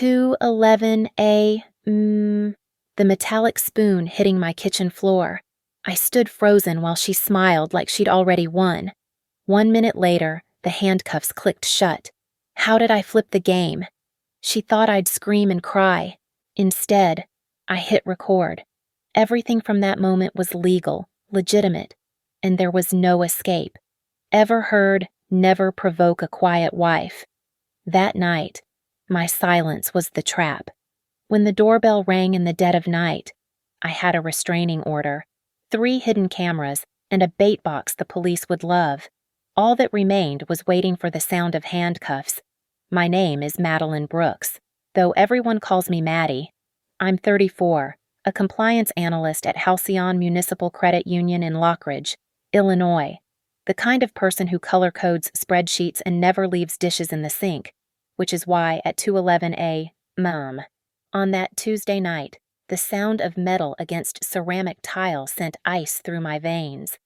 2:11 the metallic spoon hitting my kitchen floor. I stood frozen while she smiled like she'd already won. 1 minute later, the handcuffs clicked shut. How did I flip the game? She thought I'd scream and cry. Instead, I hit record. Everything from that moment was legal, legitimate, and there was no escape. Ever heard, never provoke a quiet wife. That night, my silence was the trap. When the doorbell rang in the dead of night, I had a restraining order, 3 hidden cameras, and a bait box the police would love. All that remained was waiting for the sound of handcuffs. My name is Madeline Brooks, though everyone calls me Maddie. I'm 34, a compliance analyst at Halcyon Municipal Credit Union in Lockridge, Illinois, the kind of person who color codes spreadsheets and never leaves dishes in the sink, which is why at 2:11 a.m. on that Tuesday night, the sound of metal against ceramic tile sent ice through my veins.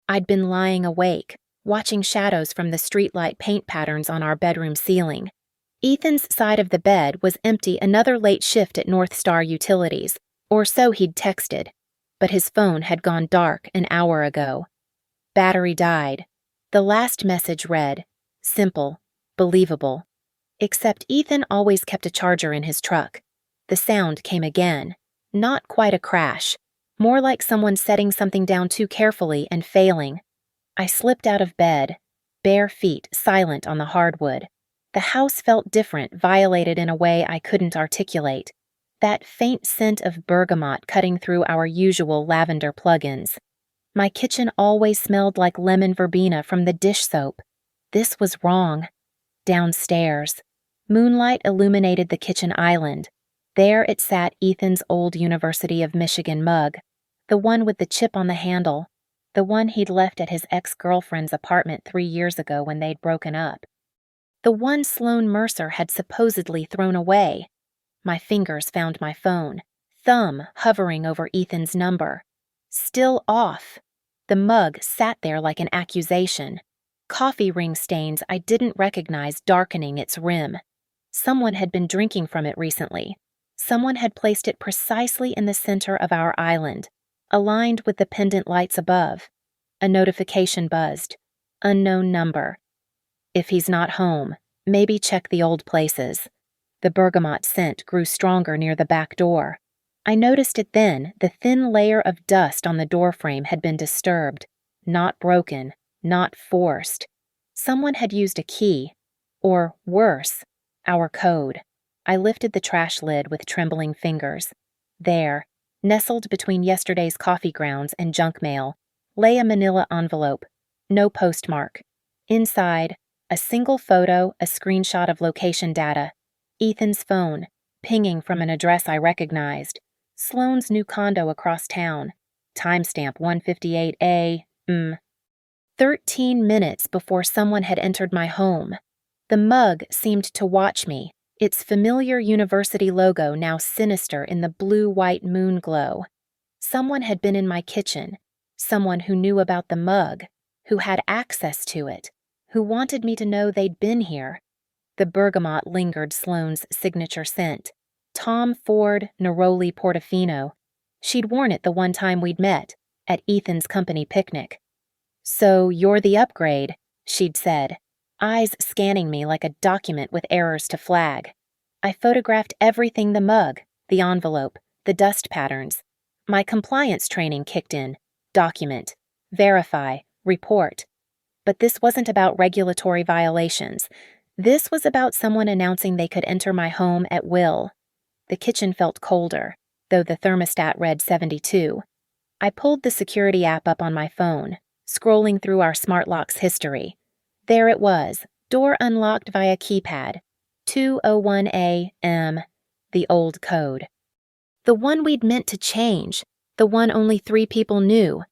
I'd been lying awake, watching shadows from the streetlight paint patterns on our bedroom ceiling. Ethan's side of the bed was empty another late shift at North Star Utilities, or so he'd texted, but his phone had gone dark an hour ago. Battery died. The last message read, simple, believable. Except Ethan always kept a charger in his truck. The sound came again. Not quite a crash. More like someone setting something down too carefully and failing. I slipped out of bed, bare feet silent on the hardwood. The house felt different, violated in a way I couldn't articulate. That faint scent of bergamot cutting through our usual lavender plugins. My kitchen always smelled like lemon verbena from the dish soap. This was wrong. Downstairs. Moonlight illuminated the kitchen island. There it sat Ethan's old University of Michigan mug, the one with the chip on the handle, the one he'd left at his ex-girlfriend's apartment 3 years ago when they'd broken up. The one Sloan Mercer had supposedly thrown away. My fingers found my phone, thumb hovering over Ethan's number. Still off. The mug sat there like an accusation. Coffee ring stains I didn't recognize darkening its rim. Someone had been drinking from it recently. Someone had placed it precisely in the center of our island, aligned with the pendant lights above. A notification buzzed. Unknown number. If he's not home, maybe check the old places. The bergamot scent grew stronger near the back door. I noticed it then. The thin layer of dust on the doorframe had been disturbed, not broken, not forced. Someone had used a key, or worse, our code. I lifted the trash lid with trembling fingers. There, nestled between yesterday's coffee grounds and junk mail, lay a manila envelope. No postmark. Inside, a single photo, a screenshot of location data. Ethan's phone, pinging from an address I recognized. Sloan's new condo across town. Timestamp 1:58 a.m. 13 minutes before someone had entered my home. The mug seemed to watch me, its familiar university logo now sinister in the blue-white moon glow. Someone had been in my kitchen, someone who knew about the mug, who had access to it, who wanted me to know they'd been here. The bergamot lingered Sloan's signature scent. Tom Ford Neroli Portofino. She'd worn it the one time we'd met, at Ethan's company picnic. "So you're the upgrade," she'd said, eyes scanning me like a document with errors to flag. I photographed everything: the mug, the envelope, the dust patterns. My compliance training kicked in. Document, verify, report. But this wasn't about regulatory violations. This was about someone announcing they could enter my home at will. The kitchen felt colder, though the thermostat read 72. I pulled the security app up on my phone, scrolling through our smart locks history. There it was, door unlocked via keypad. 2:01 a.m., the old code. The one we'd meant to change, the one only 3 people knew.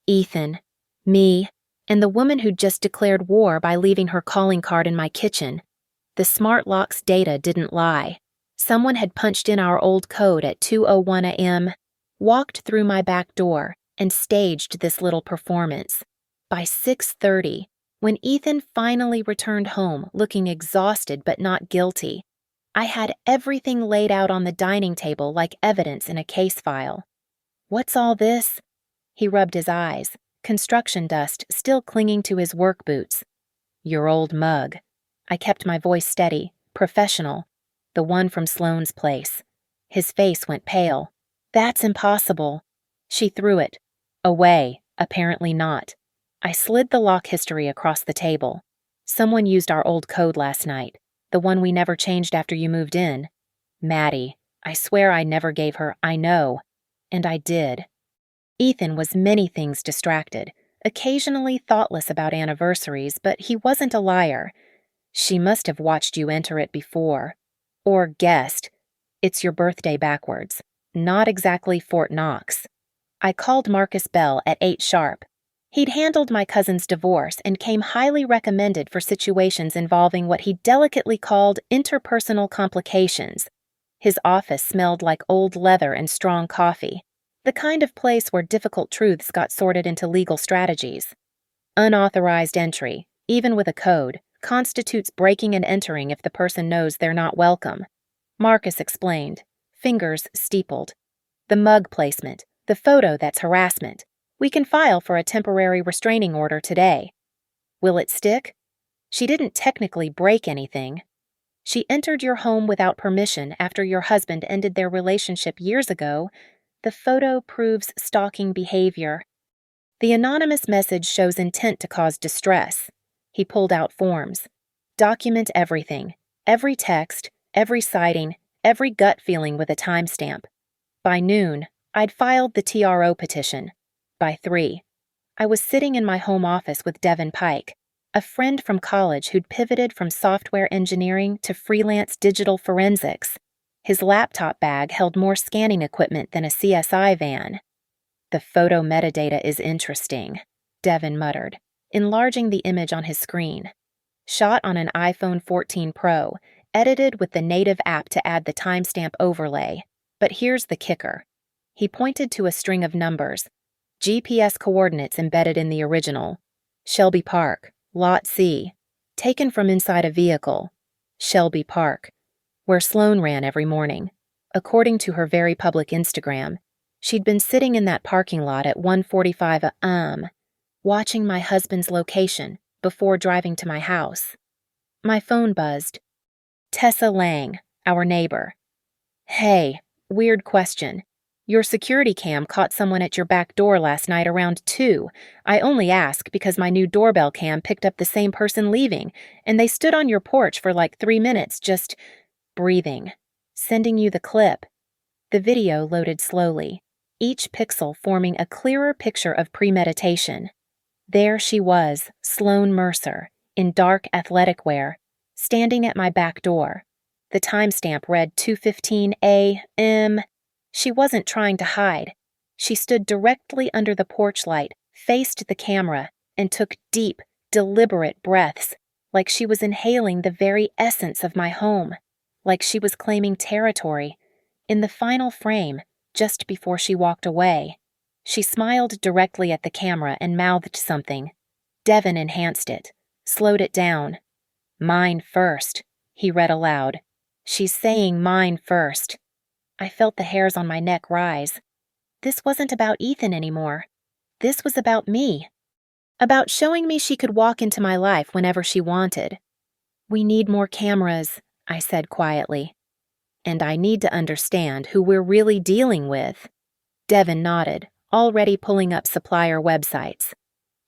Ethan, me, and the woman who'd just declared war by leaving her calling card in my kitchen. The smart lock's data didn't lie. Someone had punched in our old code at 2:01 a.m., walked through my back door, and staged this little performance. By 6:30, when Ethan finally returned home looking exhausted but not guilty, I had everything laid out on the dining table like evidence in a case file. What's all this? He rubbed his eyes, construction dust still clinging to his work boots. Your old mug. I kept my voice steady, professional. The one from Sloane's place. His face went pale. That's impossible. She threw it. Away, apparently not. I slid the lock history across the table. Someone used our old code last night, the one we never changed after you moved in. Maddie, I swear I never gave her, I know. And I did. Ethan was many things distracted, occasionally thoughtless about anniversaries, but he wasn't a liar. She must have watched you enter it before. Or guessed. It's your birthday backwards. Not exactly Fort Knox. I called Marcus Bell at 8 sharp. He'd handled my cousin's divorce and came highly recommended for situations involving what he delicately called interpersonal complications. His office smelled like old leather and strong coffee, the kind of place where difficult truths got sorted into legal strategies. Unauthorized entry, even with a code, constitutes breaking and entering if the person knows they're not welcome. Marcus explained, fingers steepled. The mug placement, the photo that's harassment. We can file for a temporary restraining order today. Will it stick? She didn't technically break anything. She entered your home without permission after your husband ended their relationship years ago. The photo proves stalking behavior. The anonymous message shows intent to cause distress. He pulled out forms. Document everything. Every text, every sighting, every gut feeling with a timestamp. By noon, I'd filed the TRO petition. By 3, I was sitting in my home office with Devin Pike, a friend from college who'd pivoted from software engineering to freelance digital forensics. His laptop bag held more scanning equipment than a CSI van. The photo metadata is interesting, Devin muttered, enlarging the image on his screen. Shot on an iPhone 14 Pro, edited with the native app to add the timestamp overlay. But here's the kicker. He pointed to a string of numbers. GPS coordinates embedded in the original. Shelby Park, Lot C. Taken from inside a vehicle. Shelby Park, where Sloane ran every morning. According to her very public Instagram, she'd been sitting in that parking lot at 1:45 a.m., watching my husband's location before driving to my house. My phone buzzed. Tessa Lang, our neighbor. Hey, weird question. Your security cam caught someone at your back door last night around 2. I only ask because my new doorbell cam picked up the same person leaving, and they stood on your porch for like 3 minutes just breathing. Sending you the clip. The video loaded slowly, each pixel forming a clearer picture of premeditation. There she was, Sloane Mercer, in dark athletic wear, standing at my back door. The timestamp read 2:15 a.m. She wasn't trying to hide. She stood directly under the porch light, faced the camera, and took deep, deliberate breaths, like she was inhaling the very essence of my home, like she was claiming territory. In the final frame, just before she walked away, she smiled directly at the camera and mouthed something. Devin enhanced it, slowed it down. Mine first, he read aloud. She's saying mine first. I felt the hairs on my neck rise. This wasn't about Ethan anymore. This was about me. About showing me she could walk into my life whenever she wanted. We need more cameras, I said quietly. And I need to understand who we're really dealing with. Devin nodded, already pulling up supplier websites.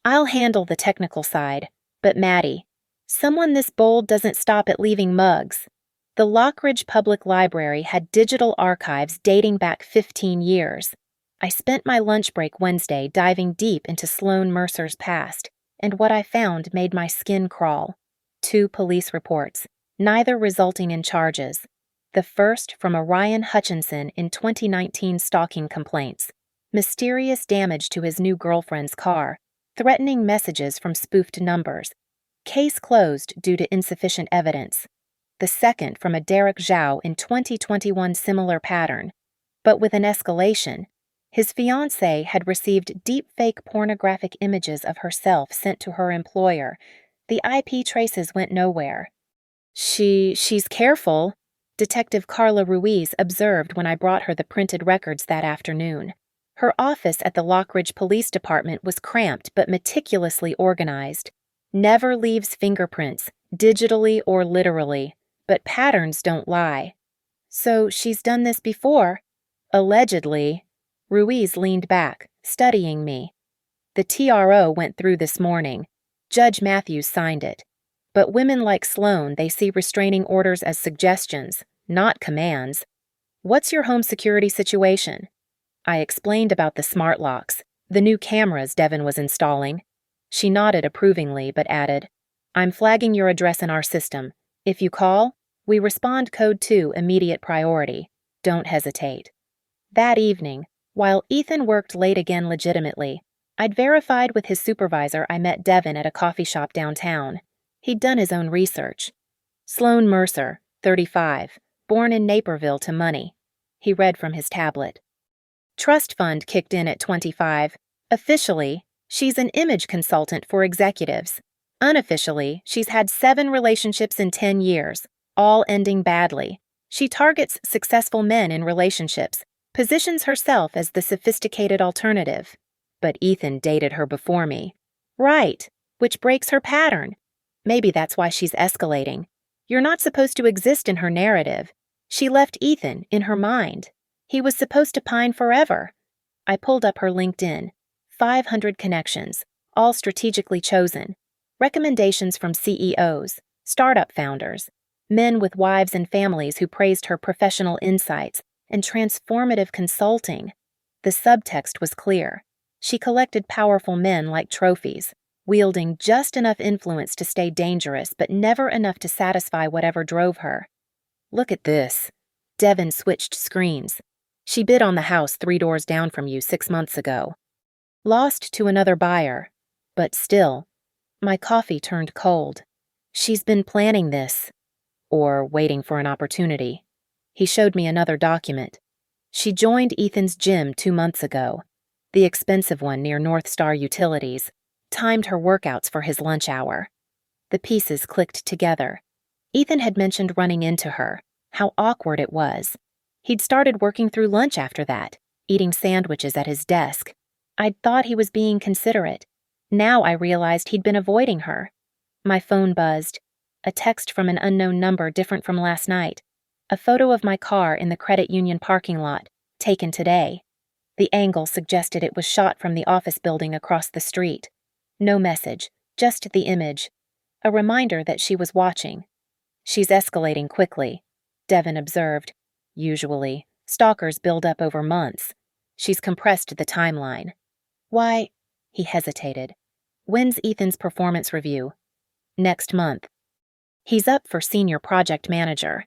I'll handle the technical side, but Maddie, someone this bold doesn't stop at leaving mugs. The Lockridge Public Library had digital archives dating back 15 years. I spent my lunch break Wednesday diving deep into Sloane Mercer's past, and what I found made my skin crawl. 2 police reports, neither resulting in charges. The first from a Ryan Hutchinson in 2019 stalking complaints. Mysterious damage to his new girlfriend's car, threatening messages from spoofed numbers. Case closed due to insufficient evidence. The second from a Derek Zhao in 2021 similar pattern, but with an escalation. His fiancée had received deepfake pornographic images of herself sent to her employer. The IP traces went nowhere. She's careful, Detective Carla Ruiz observed when I brought her the printed records that afternoon. Her office at the Lockridge Police Department was cramped but meticulously organized. Never leaves fingerprints, digitally or literally, but patterns don't lie. So she's done this before? Allegedly. Ruiz leaned back, studying me. The TRO went through this morning. Judge Matthews signed it. But women like Sloan, they see restraining orders as suggestions, not commands. What's your home security situation? I explained about the smart locks, the new cameras Devin was installing. She nodded approvingly but added, I'm flagging your address in our system. If you call, we respond code 2 immediate priority. Don't hesitate. That evening, while Ethan worked late again legitimately, I'd verified with his supervisor I met Devin at a coffee shop downtown. He'd done his own research. Sloan Mercer, 35, born in Naperville to money. He read from his tablet. Trust fund kicked in at 25. Officially, she's an image consultant for executives. Unofficially, she's had 7 relationships in 10 years, all ending badly. She targets successful men in relationships, positions herself as the sophisticated alternative. But Ethan dated her before me. Right, which breaks her pattern. Maybe that's why she's escalating. You're not supposed to exist in her narrative. She left Ethan in her mind. He was supposed to pine forever. I pulled up her LinkedIn. 500 connections, all strategically chosen. Recommendations from CEOs, startup founders, men with wives and families who praised her professional insights and transformative consulting. The subtext was clear. She collected powerful men like trophies, wielding just enough influence to stay dangerous but never enough to satisfy whatever drove her. Look at this. Devin switched screens. She bid on the house 3 doors down from you 6 months ago. Lost to another buyer. But still, my coffee turned cold. She's been planning this. Or waiting for an opportunity. He showed me another document. She joined Ethan's gym 2 months ago. The expensive one near North Star Utilities. Timed her workouts for his lunch hour. The pieces clicked together. Ethan had mentioned running into her, how awkward it was. He'd started working through lunch after that, eating sandwiches at his desk. I'd thought he was being considerate. Now I realized he'd been avoiding her. My phone buzzed. A text from an unknown number different from last night. A photo of my car in the credit union parking lot, taken today. The angle suggested it was shot from the office building across the street. No message, just the image. A reminder that she was watching. She's escalating quickly, Devin observed. Usually, stalkers build up over months. She's compressed the timeline. Why? He hesitated. When's Ethan's performance review? Next month. He's up for senior project manager.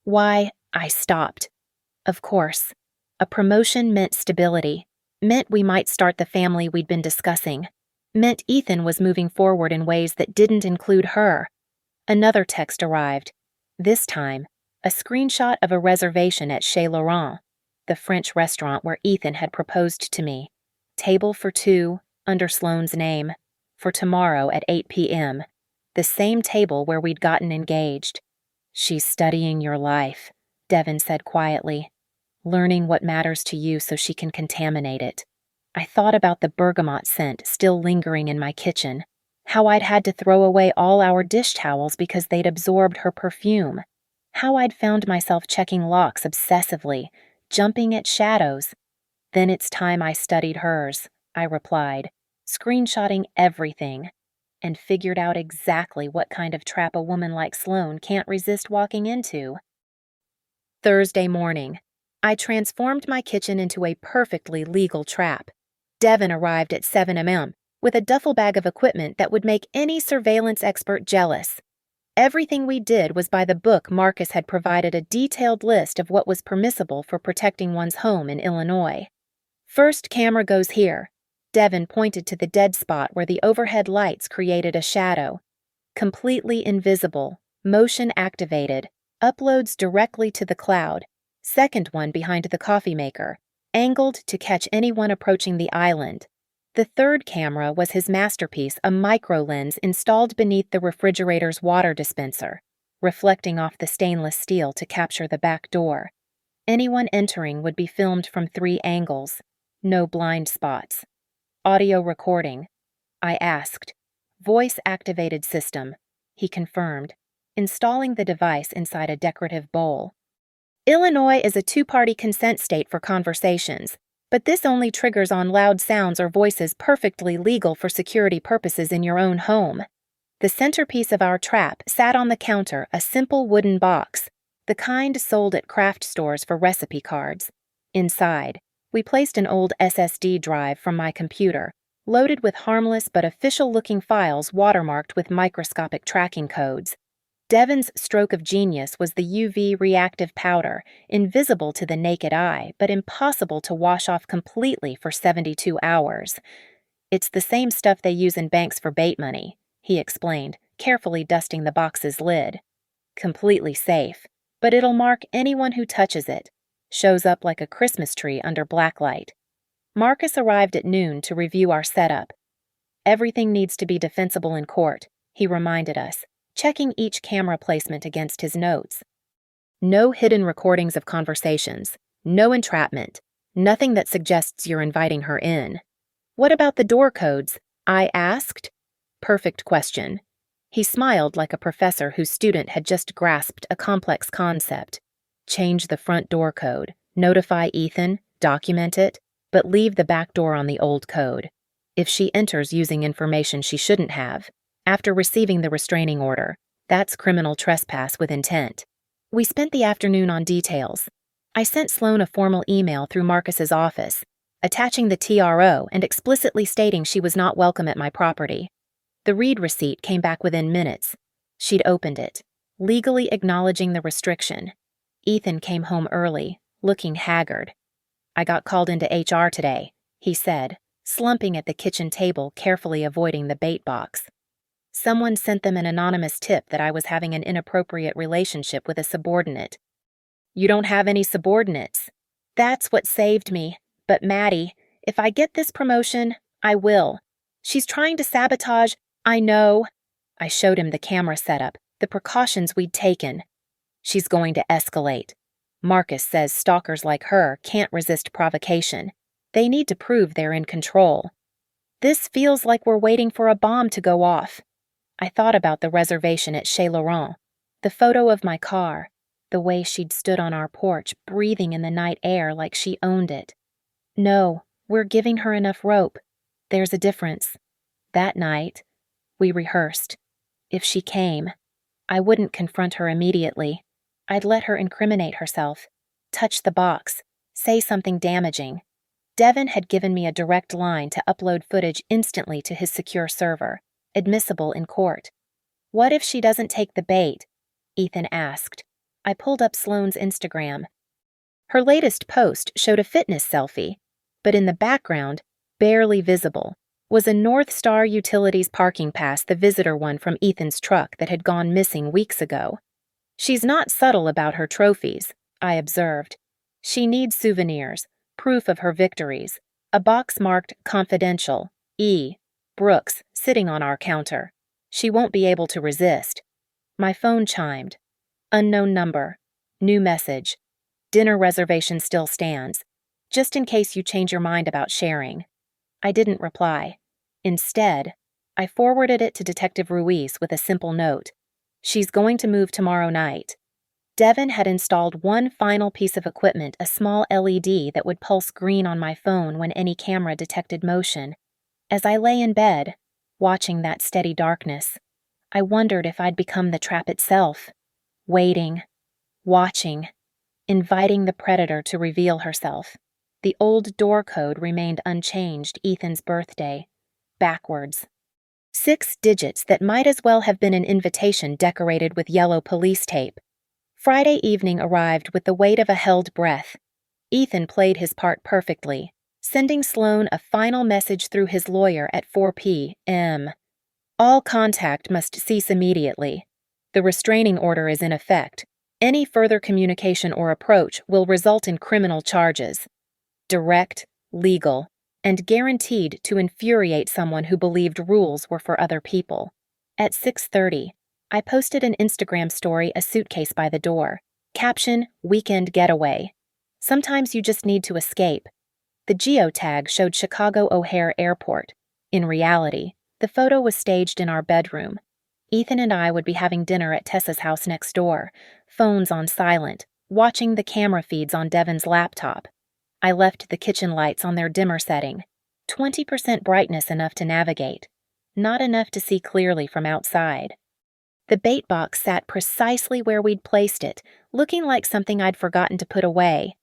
Why? I stopped. Of course. A promotion meant stability. Meant we might start the family we'd been discussing. Meant Ethan was moving forward in ways that didn't include her. Another text arrived. This time, a screenshot of a reservation at Chez Laurent, the French restaurant where Ethan had proposed to me. Table for 2, under Sloane's name, for tomorrow at 8 p.m., the same table where we'd gotten engaged. She's studying your life, Devin said quietly, learning what matters to you so she can contaminate it. I thought about the bergamot scent still lingering in my kitchen, how I'd had to throw away all our dish towels because they'd absorbed her perfume, how I'd found myself checking locks obsessively, jumping at shadows. Then it's time I studied hers, I replied, screenshotting everything, and figured out exactly what kind of trap a woman like Sloane can't resist walking into. Thursday morning, I transformed my kitchen into a perfectly legal trap. Devin arrived at 7 a.m. with a duffel bag of equipment that would make any surveillance expert jealous. Everything we did was by the book. Marcus had provided a detailed list of what was permissible for protecting one's home in Illinois. First camera goes here. Devin pointed to the dead spot where the overhead lights created a shadow. Completely invisible, motion activated, uploads directly to the cloud. Second one behind the coffee maker, angled to catch anyone approaching the island. The third camera was his masterpiece, a micro lens installed beneath the refrigerator's water dispenser. reflecting off the stainless steel to capture the back door. Anyone entering would be filmed from 3 angles. No blind spots. Audio recording. I asked. Voice-activated system. He confirmed, installing the device inside a decorative bowl. Illinois is a 2-party consent state for conversations, but this only triggers on loud sounds or voices perfectly legal for security purposes in your own home. The centerpiece of our trap sat on the counter, a simple wooden box, the kind sold at craft stores for recipe cards. Inside, we placed an old SSD drive from my computer, loaded with harmless but official-looking files watermarked with microscopic tracking codes. Devon's stroke of genius was the UV reactive powder, invisible to the naked eye, but impossible to wash off completely for 72 hours. It's the same stuff they use in banks for bait money, he explained, carefully dusting the box's lid. Completely safe, but it'll mark anyone who touches it. Shows up like a Christmas tree under blacklight. Marcus arrived at noon to review our setup. Everything needs to be defensible in court, he reminded us, checking each camera placement against his notes. No hidden recordings of conversations, no entrapment, nothing that suggests you're inviting her in. What about the door codes? I asked. Perfect question. He smiled like a professor whose student had just grasped a complex concept. Change the front door code, notify Ethan, document it, but leave the back door on the old code. If she enters using information she shouldn't have, after receiving the restraining order, that's criminal trespass with intent. We spent the afternoon on details. I sent Sloan a formal email through Marcus's office, attaching the TRO and explicitly stating she was not welcome at my property. The read receipt came back within minutes. She'd opened it, legally acknowledging the restriction. Ethan came home early, looking haggard. I got called into HR today, he said, slumping at the kitchen table, carefully avoiding the bait box. Someone sent them an anonymous tip that I was having an inappropriate relationship with a subordinate. You don't have any subordinates. That's what saved me. But Maddie, if I get this promotion, I will. She's trying to sabotage. I know. I showed him the camera setup, the precautions we'd taken. She's going to escalate. Marcus says stalkers like her can't resist provocation. They need to prove they're in control. This feels like we're waiting for a bomb to go off. I thought about the reservation at Chez Laurent, the photo of my car, the way she'd stood on our porch, breathing in the night air like she owned it. No, we're giving her enough rope. There's a difference. That night, we rehearsed. If she came, I wouldn't confront her immediately. I'd let her incriminate herself, touch the box, say something damaging. Devon had given me a direct line to upload footage instantly to his secure server, admissible in court. What if she doesn't take the bait? Ethan asked. I pulled up Sloane's Instagram. Her latest post showed a fitness selfie, but in the background, barely visible, was a North Star Utilities parking pass, the visitor one from Ethan's truck that had gone missing weeks ago. She's not subtle about her trophies, I observed. She needs souvenirs, proof of her victories, a box marked confidential, E. Brooks, sitting on our counter. She won't be able to resist. My phone chimed. Unknown number. New message. Dinner reservation still stands. Just in case you change your mind about sharing. I didn't reply. Instead, I forwarded it to Detective Ruiz with a simple note. She's going to move tomorrow night. Devon had installed one final piece of equipment, a small LED that would pulse green on my phone when any camera detected motion. As I lay in bed, watching that steady darkness, I wondered if I'd become the trap itself, waiting, watching, inviting the predator to reveal herself. The old door code remained unchanged, Ethan's birthday, backwards. 6 digits that might as well have been an invitation decorated with yellow police tape. Friday evening arrived with the weight of a held breath. Ethan played his part perfectly, sending Sloan a final message through his lawyer at 4 p.m. All contact must cease immediately. The restraining order is in effect. Any further communication or approach will result in criminal charges. Direct, legal, and guaranteed to infuriate someone who believed rules were for other people. At 6:30, I posted an Instagram story, a suitcase by the door. Caption, weekend getaway. Sometimes you just need to escape. The geotag showed Chicago O'Hare Airport. In reality, the photo was staged in our bedroom. Ethan and I would be having dinner at Tessa's house next door, phones on silent, watching the camera feeds on Devon's laptop. I left the kitchen lights on their dimmer setting. 20% brightness enough to navigate, not enough to see clearly from outside. The bait box sat precisely where we'd placed it, looking like something I'd forgotten to put away.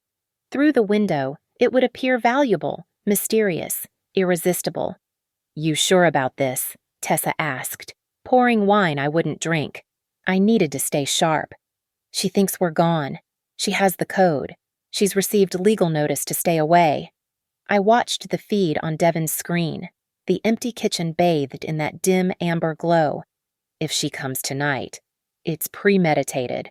Through the window, it would appear valuable, mysterious, irresistible. "You sure about this?" Tessa asked, pouring wine I wouldn't drink. I needed to stay sharp. "She thinks we're gone. She has the code. She's received legal notice to stay away." I watched the feed on Devon's screen, the empty kitchen bathed in that dim amber glow. "If she comes tonight, it's premeditated."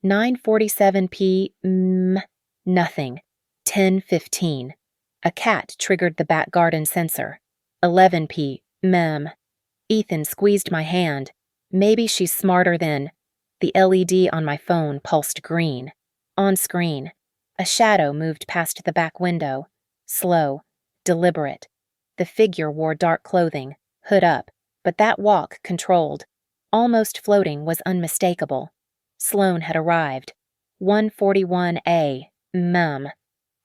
9:47 p.m. Nothing. 10:15. A cat triggered the back garden sensor. 11 p.m. Ethan squeezed my hand. Maybe she's smarter than... The LED on my phone pulsed green. On screen, a shadow moved past the back window. Slow, deliberate. The figure wore dark clothing, hood up, but that walk controlled. Almost floating was unmistakable. Sloane had arrived. 1:41 a.m.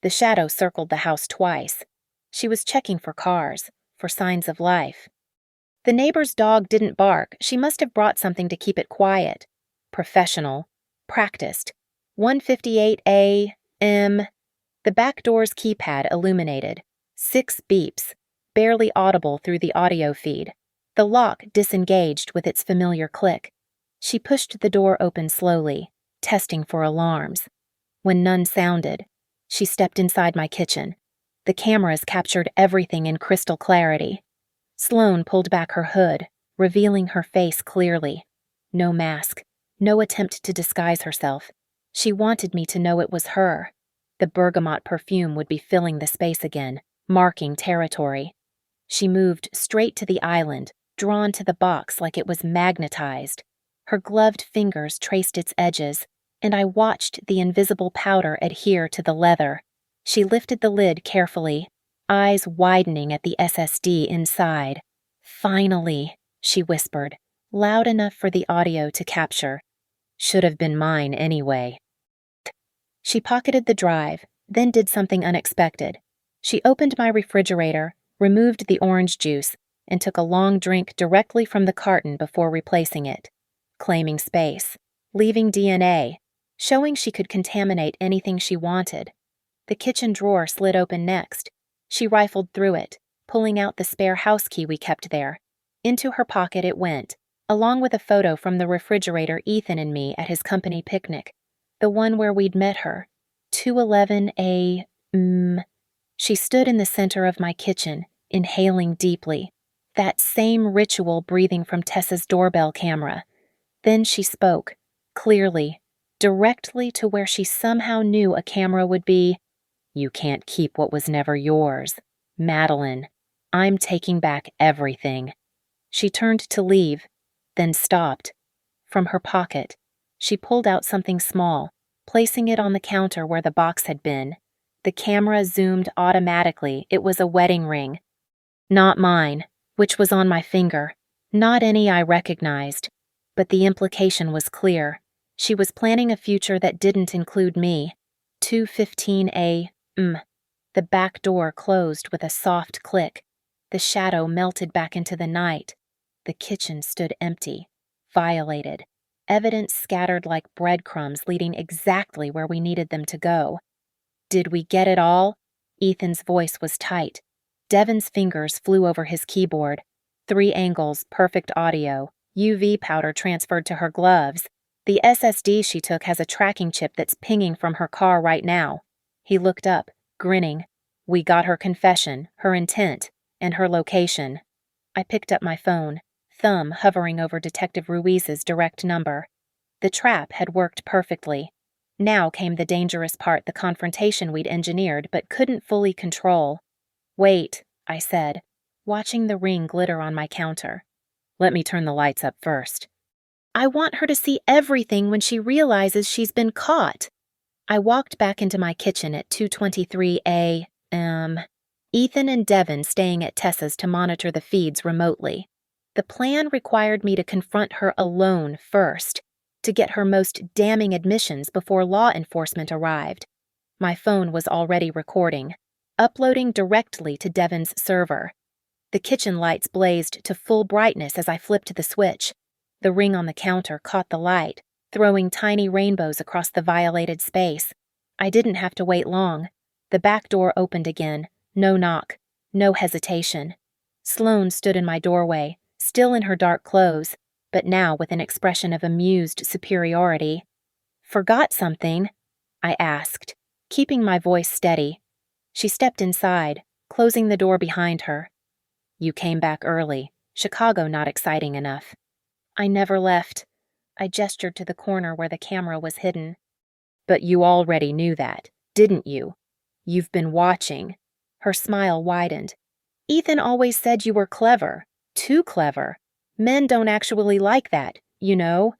The shadow circled the house twice. She was checking for cars, for signs of life. The neighbor's dog didn't bark. She must have brought something to keep it quiet. Professional. Practiced. 1:58 a.m. The back door's keypad illuminated. 6 beeps, barely audible through the audio feed. The lock disengaged with its familiar click. She pushed the door open slowly, testing for alarms. When none sounded, she stepped inside my kitchen. The cameras captured everything in crystal clarity. Sloane pulled back her hood, revealing her face clearly. No mask, no attempt to disguise herself. She wanted me to know it was her. The bergamot perfume would be filling the space again, marking territory. She moved straight to the island, drawn to the box like it was magnetized. Her gloved fingers traced its edges, and I watched the invisible powder adhere to the leather. She lifted the lid carefully, eyes widening at the SSD inside. "Finally," she whispered, loud enough for the audio to capture. "Should have been mine anyway." She pocketed the drive, then did something unexpected. She opened my refrigerator, removed the orange juice, and took a long drink directly from the carton before replacing it, claiming space, leaving DNA, showing she could contaminate anything she wanted. The kitchen drawer slid open next. She rifled through it, pulling out the spare house key we kept there. Into her pocket it went, along with a photo from the refrigerator Ethan and me at his company picnic, the one where we'd met her. 2:11 a.m. She stood in the center of my kitchen, inhaling deeply, that same ritual breathing from Tessa's doorbell camera. Then she spoke, clearly, directly to where she somehow knew a camera would be. "You can't keep what was never yours. Madeline, I'm taking back everything." She turned to leave, then stopped. From her pocket, she pulled out something small, placing it on the counter where the box had been. The camera zoomed automatically. It was a wedding ring. Not mine, which was on my finger. Not any I recognized. But the implication was clear. She was planning a future that didn't include me. 2:15 a.m. The back door closed with a soft click. The shadow melted back into the night. The kitchen stood empty, violated. Evidence scattered like breadcrumbs leading exactly where we needed them to go. "Did we get it all?" Ethan's voice was tight. Devon's fingers flew over his keyboard. 3 angles, perfect audio. UV powder transferred to her gloves. The SSD she took has a tracking chip that's pinging from her car right now. He looked up, grinning. We got her confession, her intent, and her location. I picked up my phone, thumb hovering over Detective Ruiz's direct number. The trap had worked perfectly. Now came the dangerous part, the confrontation we'd engineered but couldn't fully control. "Wait," I said, watching the ring glitter on my counter. "Let me turn the lights up first." I want her to see everything when she realizes she's been caught. I walked back into my kitchen at 2:23 a.m. Ethan and Devin staying at Tessa's to monitor the feeds remotely. The plan required me to confront her alone first, to get her most damning admissions before law enforcement arrived. My phone was already recording, uploading directly to Devin's server. The kitchen lights blazed to full brightness as I flipped the switch. The ring on the counter caught the light, throwing tiny rainbows across the violated space. I didn't have to wait long. The back door opened again. No knock. No hesitation. Sloane stood in my doorway, still in her dark clothes, but now with an expression of amused superiority. "Forgot something?" I asked, keeping my voice steady. She stepped inside, closing the door behind her. "You came back early. Chicago not exciting enough." "I never left." I gestured to the corner where the camera was hidden. "But you already knew that, didn't you? You've been watching." Her smile widened. "Ethan always said you were clever. Too clever. Men don't actually like that, you know.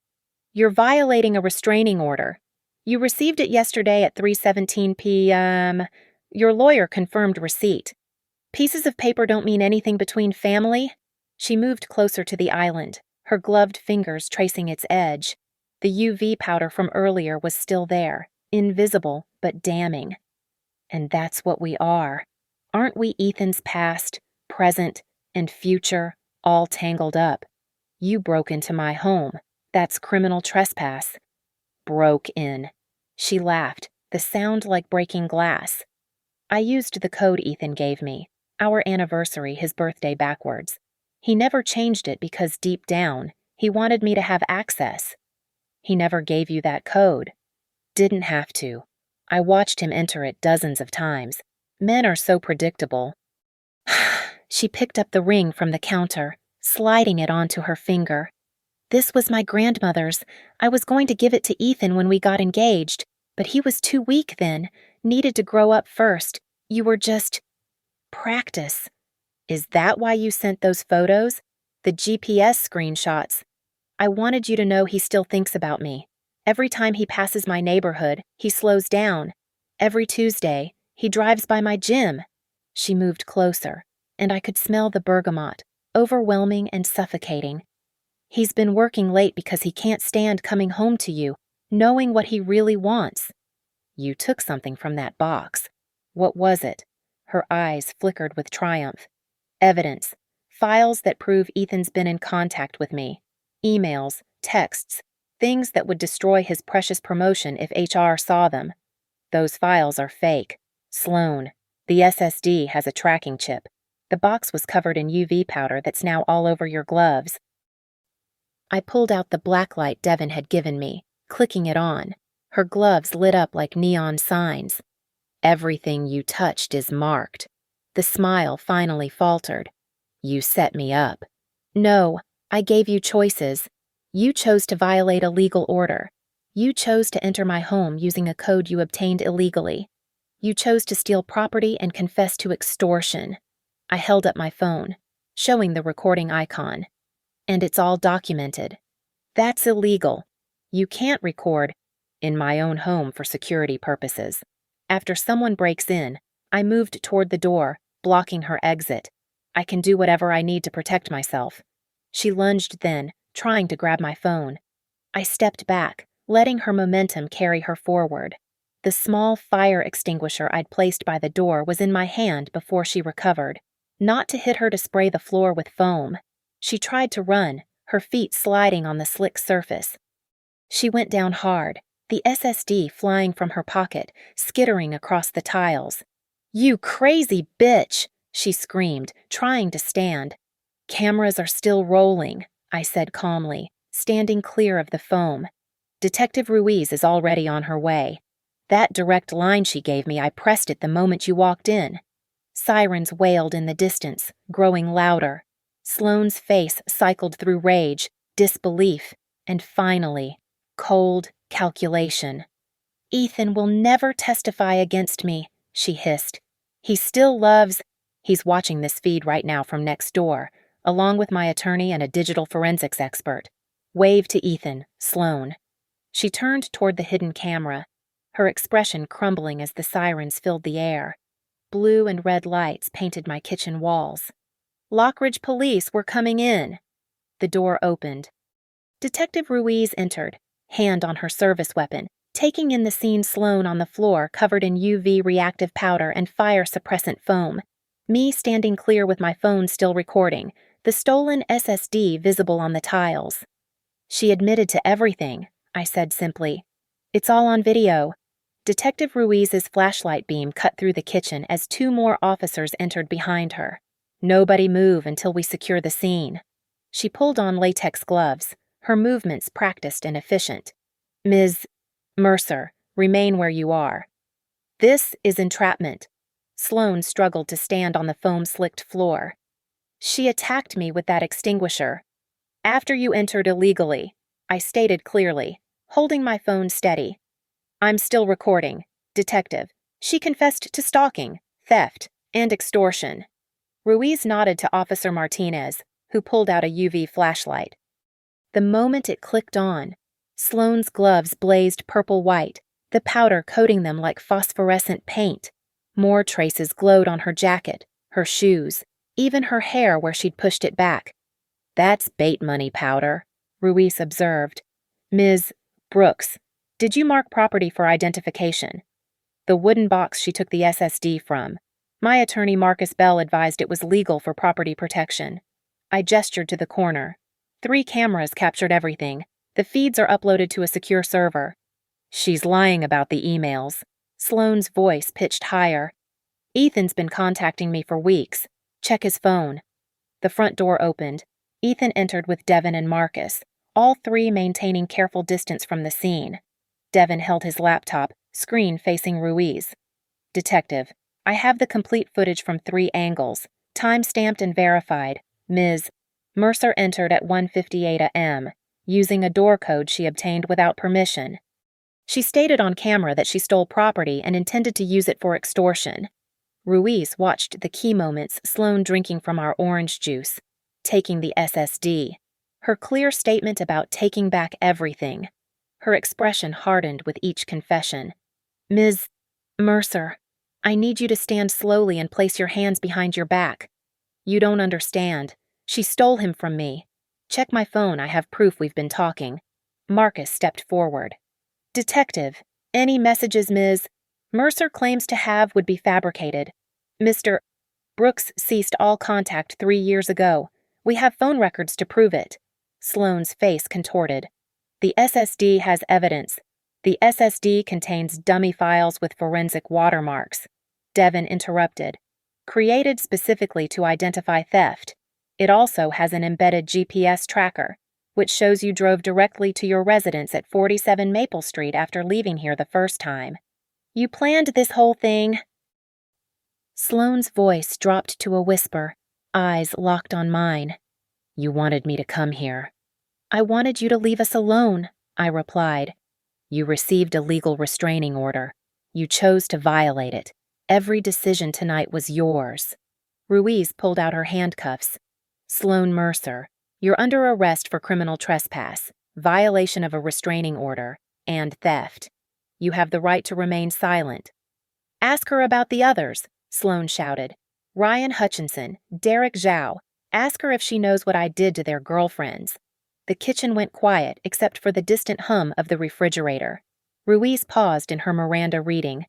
You're violating a restraining order. You received it yesterday at 3:17 p.m. Your lawyer confirmed receipt. Pieces of paper don't mean anything between family." She moved closer to the island, her gloved fingers tracing its edge. The UV powder from earlier was still there, invisible but damning. "And that's what we are. Aren't we Ethan's past, present, and future, all tangled up? You broke into my home. That's criminal trespass." "Broke in." She laughed, the sound like breaking glass. "I used the code Ethan gave me, our anniversary, his birthday backwards. He never changed it because deep down, he wanted me to have access." "He never gave you that code." "Didn't have to. I watched him enter it dozens of times. Men are so predictable." She picked up the ring from the counter, sliding it onto her finger. "This was my grandmother's. I was going to give it to Ethan when we got engaged, but he was too weak then, needed to grow up first. You were just practice." "Is that why you sent those photos? The GPS screenshots?" "I wanted you to know he still thinks about me. Every time he passes my neighborhood, he slows down. Every Tuesday, he drives by my gym." She moved closer, and I could smell the bergamot, overwhelming and suffocating. "He's been working late because he can't stand coming home to you, knowing what he really wants." "You took something from that box. What was it?" Her eyes flickered with triumph. "Evidence. Files that prove Ethan's been in contact with me. Emails, texts, things that would destroy his precious promotion if HR saw them. Those files are fake. Sloane. The SSD has a tracking chip. The box was covered in UV powder that's now all over your gloves." I pulled out the blacklight Devin had given me, clicking it on. Her gloves lit up like neon signs. "Everything you touched is marked." The smile finally faltered. "You set me up." "No, I gave you choices. You chose to violate a legal order. You chose to enter my home using a code you obtained illegally. You chose to steal property and confess to extortion." I held up my phone, showing the recording icon. "And it's all documented. That's illegal. You can't record in my own home for security purposes." After someone breaks in, I moved toward the door, blocking her exit. "I can do whatever I need to protect myself." She lunged then, trying to grab my phone. I stepped back, letting her momentum carry her forward. The small fire extinguisher I'd placed by the door was in my hand before she recovered, not to hit her to spray the floor with foam. She tried to run, her feet sliding on the slick surface. She went down hard, the SSD flying from her pocket, skittering across the tiles. "You crazy bitch!" she screamed, trying to stand. "Cameras are still rolling," I said calmly, standing clear of the foam. "Detective Ruiz is already on her way. That direct line she gave me, I pressed it the moment you walked in." Sirens wailed in the distance, growing louder. Sloane's face cycled through rage, disbelief, and finally, cold calculation. "Ethan will never testify against me," she hissed. "He still loves—" He's watching this feed right now from next door, along with my attorney and a digital forensics expert. Wave to Ethan, Sloan. She turned toward the hidden camera, her expression crumbling as the sirens filled the air. Blue and red lights painted my kitchen walls. Lockridge police were coming in. The door opened. Detective Ruiz entered, hand on her service weapon, taking in the scene Sloan on the floor covered in UV reactive powder and fire suppressant foam. Me standing clear with my phone still recording, the stolen SSD visible on the tiles. She admitted to everything, I said simply. It's all on video. Detective Ruiz's flashlight beam cut through the kitchen as 2 more officers entered behind her. Nobody move until we secure the scene. She pulled on latex gloves, her movements practiced and efficient. Ms. Mercer, remain where you are. This is entrapment. Sloan struggled to stand on the foam-slicked floor. She attacked me with that extinguisher. After you entered illegally, I stated clearly, holding my phone steady. I'm still recording. Detective. She confessed to stalking, theft, and extortion. Ruiz nodded to Officer Martinez, who pulled out a UV flashlight. The moment it clicked on, Sloane's gloves blazed purple-white, the powder coating them like phosphorescent paint. More traces glowed on her jacket, her shoes, even her hair where she'd pushed it back. That's bait money powder, Ruiz observed. Ms. Brooks, did you mark property for identification? The wooden box she took the SSD from. My attorney Marcus Bell advised it was legal for property protection. I gestured to the corner. 3 cameras captured everything. The feeds are uploaded to a secure server. She's lying about the emails. Sloane's voice pitched higher. Ethan's been contacting me for weeks. Check his phone. The front door opened. Ethan entered with Devin and Marcus, all 3 maintaining careful distance from the scene. Devin held his laptop, screen facing Ruiz. Detective, I have the complete footage from 3 angles, time-stamped and verified. Ms. Mercer entered at 1:58 a.m., using a door code she obtained without permission. She stated on camera that she stole property and intended to use it for extortion. Ruiz watched the key moments Sloan drinking from our orange juice, taking the SSD, her clear statement about taking back everything. Her expression hardened with each confession. Ms. Mercer, I need you to stand slowly and place your hands behind your back. You don't understand. She stole him from me. Check my phone, I have proof we've been talking. Marcus stepped forward. Detective, any messages Ms. Mercer claims to have would be fabricated. Mr. Brooks ceased all contact 3 years ago. We have phone records to prove it. Sloane's face contorted. The SSD has evidence. The SSD contains dummy files with forensic watermarks. Devin interrupted. Created specifically to identify theft. It also has an embedded GPS tracker, which shows you drove directly to your residence at 47 Maple Street after leaving here the first time. You planned this whole thing? Sloane's voice dropped to a whisper, eyes locked on mine. You wanted me to come here. I wanted you to leave us alone, I replied. You received a legal restraining order. You chose to violate it. Every decision tonight was yours. Ruiz pulled out her handcuffs. Sloan Mercer, you're under arrest for criminal trespass, violation of a restraining order, and theft. You have the right to remain silent. Ask her about the others, Sloan shouted. Ryan Hutchinson, Derek Zhao. Ask her if she knows what I did to their girlfriends. The kitchen went quiet except for the distant hum of the refrigerator. Ruiz paused in her Miranda reading.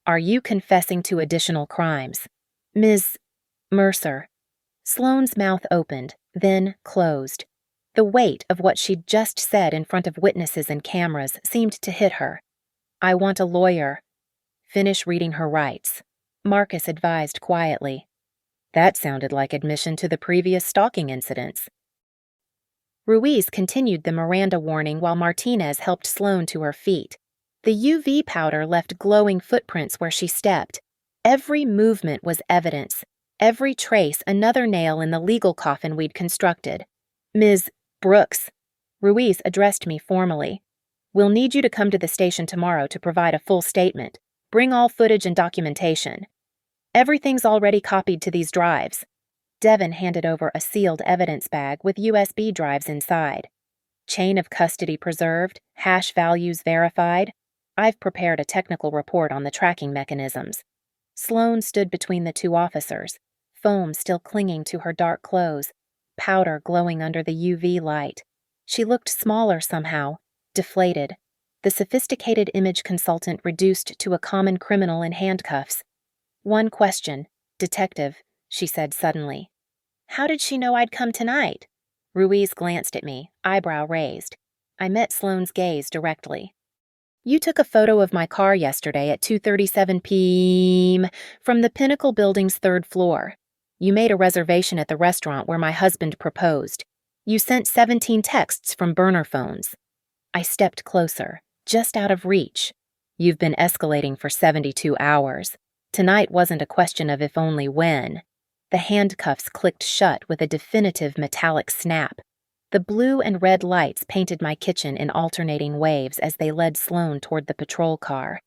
Are you confessing to additional crimes? Ms. Mercer. Sloane's mouth opened, then closed. The weight of what she'd just said in front of witnesses and cameras seemed to hit her. I want a lawyer. Finish reading her rights. Marcus advised quietly. That sounded like admission to the previous stalking incidents. Ruiz continued the Miranda warning while Martinez helped Sloan to her feet. The UV powder left glowing footprints where she stepped. Every movement was evidence. Every trace another nail in the legal coffin we'd constructed. Ms. Brooks. Ruiz addressed me formally. We'll need you to come to the station tomorrow to provide a full statement. Bring all footage and documentation. Everything's already copied to these drives. Devin handed over a sealed evidence bag with USB drives inside. Chain of custody preserved, hash values verified. I've prepared a technical report on the tracking mechanisms. Sloane stood between the two officers, foam still clinging to her dark clothes, powder glowing under the UV light. She looked smaller somehow, deflated. The sophisticated image consultant reduced to a common criminal in handcuffs. "One question, Detective," she said suddenly. "How did she know I'd come tonight?" Ruiz glanced at me, eyebrow raised. I met Sloane's gaze directly. "You took a photo of my car yesterday at 2:37 p.m. from the Pinnacle Building's 3rd floor. You made a reservation at the restaurant where my husband proposed. You sent 17 texts from burner phones." I stepped closer, just out of reach. "You've been escalating for 72 hours. Tonight wasn't a question of if only when." The handcuffs clicked shut with a definitive metallic snap. The blue and red lights painted my kitchen in alternating waves as they led Sloane toward the patrol car.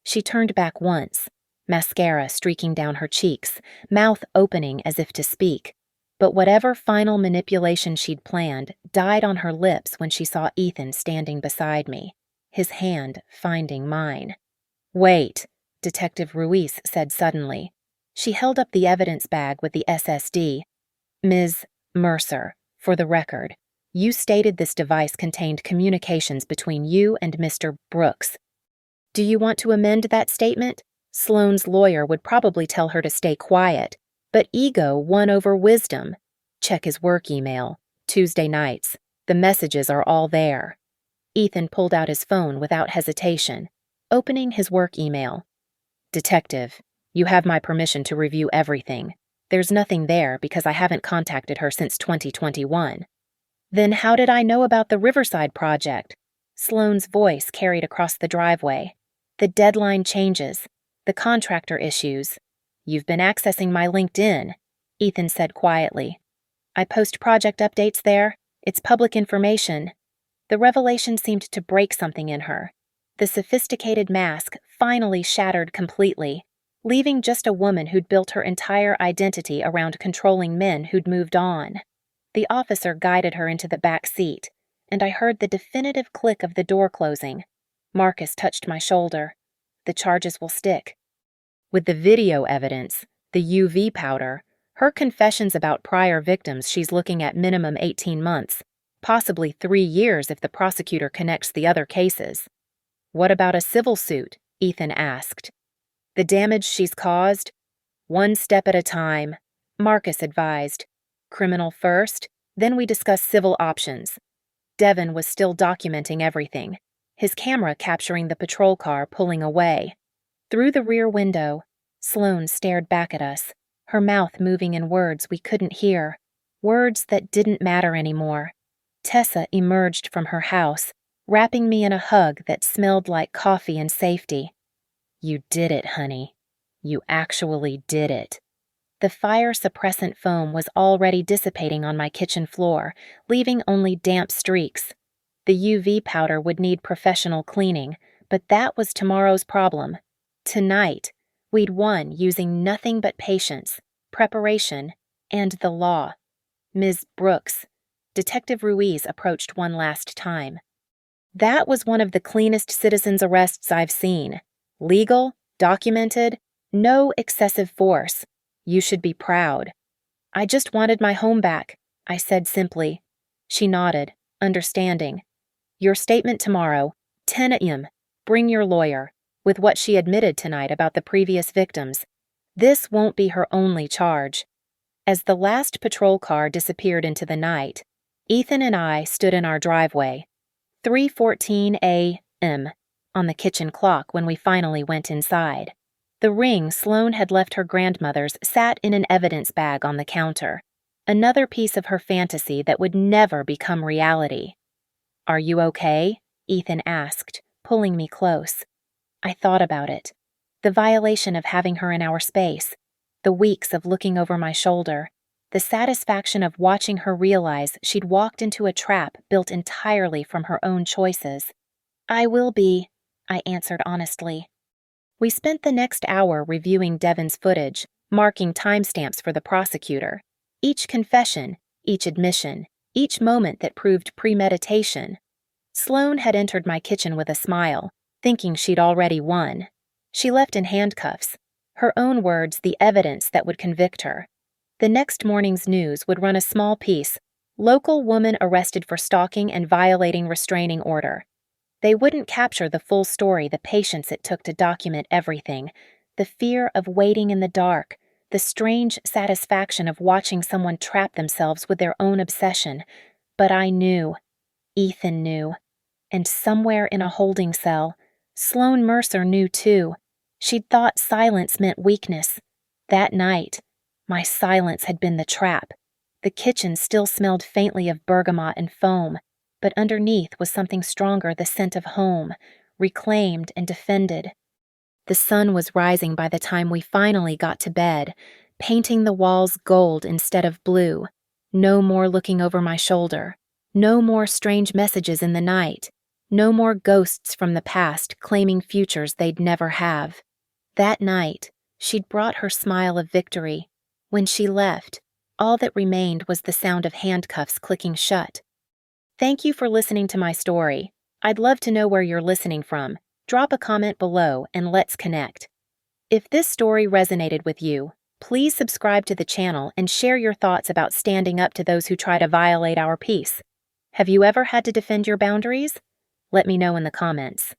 She turned back once, mascara streaking down her cheeks, mouth opening as if to speak. But whatever final manipulation she'd planned died on her lips when she saw Ethan standing beside me, his hand finding mine. "Wait," Detective Ruiz said suddenly. She held up the evidence bag with the SSD. "Ms. Mercer, for the record, you stated this device contained communications between you and Mr. Brooks. Do you want to amend that statement?" Sloane's lawyer would probably tell her to stay quiet, but ego won over wisdom. "Check his work email. Tuesday nights. The messages are all there." Ethan pulled out his phone without hesitation, opening his work email. "Detective, you have my permission to review everything. There's nothing there because I haven't contacted her since 2021. "Then how did I know about the Riverside project?" Sloane's voice carried across the driveway. "The deadline changes. The contractor issues. You've been accessing my LinkedIn," Ethan said quietly. "I post project updates there. It's public information." The revelation seemed to break something in her. The sophisticated mask finally shattered completely, leaving just a woman who'd built her entire identity around controlling men who'd moved on. The officer guided her into the back seat, and I heard the definitive click of the door closing. Marcus touched my shoulder. "The charges will stick." With the video evidence, the UV powder, her confessions about prior victims, she's looking at minimum 18 months, possibly 3 years if the prosecutor connects the other cases. "What about a civil suit?" Ethan asked. "The damage she's caused? One step at a time," Marcus advised. "Criminal first, then we discuss civil options." Devin was still documenting everything, his camera capturing the patrol car pulling away. Through the rear window, Sloane stared back at us, her mouth moving in words we couldn't hear, words that didn't matter anymore. Tessa emerged from her house, wrapping me in a hug that smelled like coffee and safety. "You did it, honey. You actually did it." The fire suppressant foam was already dissipating on my kitchen floor, leaving only damp streaks. The UV powder would need professional cleaning, but that was tomorrow's problem. Tonight, we'd won using nothing but patience, preparation, and the law. "Ms. Brooks," Detective Ruiz approached one last time. "That was one of the cleanest citizens' arrests I've seen. Legal, documented, no excessive force. You should be proud." "I just wanted my home back," I said simply. She nodded, understanding. "Your statement tomorrow, 10 a.m. Bring your lawyer," with what she admitted tonight about the previous victims. This won't be her only charge. As the last patrol car disappeared into the night, Ethan and I stood in our driveway. 3:14 a.m. on the kitchen clock when we finally went inside. The ring Sloane had left her grandmother's sat in an evidence bag on the counter, another piece of her fantasy that would never become reality. "Are you okay?" Ethan asked, pulling me close. I thought about it. The violation of having her in our space, the weeks of looking over my shoulder, the satisfaction of watching her realize she'd walked into a trap built entirely from her own choices. "I will be," I answered honestly. We spent the next hour reviewing Devin's footage, marking timestamps for the prosecutor. Each confession, each admission, each moment that proved premeditation. Sloane had entered my kitchen with a smile, thinking she'd already won. She left in handcuffs, her own words the evidence that would convict her. The next morning's news would run a small piece: local woman arrested for stalking and violating restraining order. They wouldn't capture the full story, the patience it took to document everything, the fear of waiting in the dark, the strange satisfaction of watching someone trap themselves with their own obsession. But I knew. Ethan knew. And somewhere in a holding cell, Sloane Mercer knew too. She'd thought silence meant weakness. That night, my silence had been the trap. The kitchen still smelled faintly of bergamot and foam, but underneath was something stronger, the scent of home, reclaimed and defended. The sun was rising by the time we finally got to bed, painting the walls gold instead of blue. No more looking over my shoulder. No more strange messages in the night. No more ghosts from the past claiming futures they'd never have. That night, she'd brought her smile of victory. When she left, all that remained was the sound of handcuffs clicking shut. Thank you for listening to my story. I'd love to know where you're listening from. Drop a comment below and let's connect. If this story resonated with you, please subscribe to the channel and share your thoughts about standing up to those who try to violate our peace. Have you ever had to defend your boundaries? Let me know in the comments.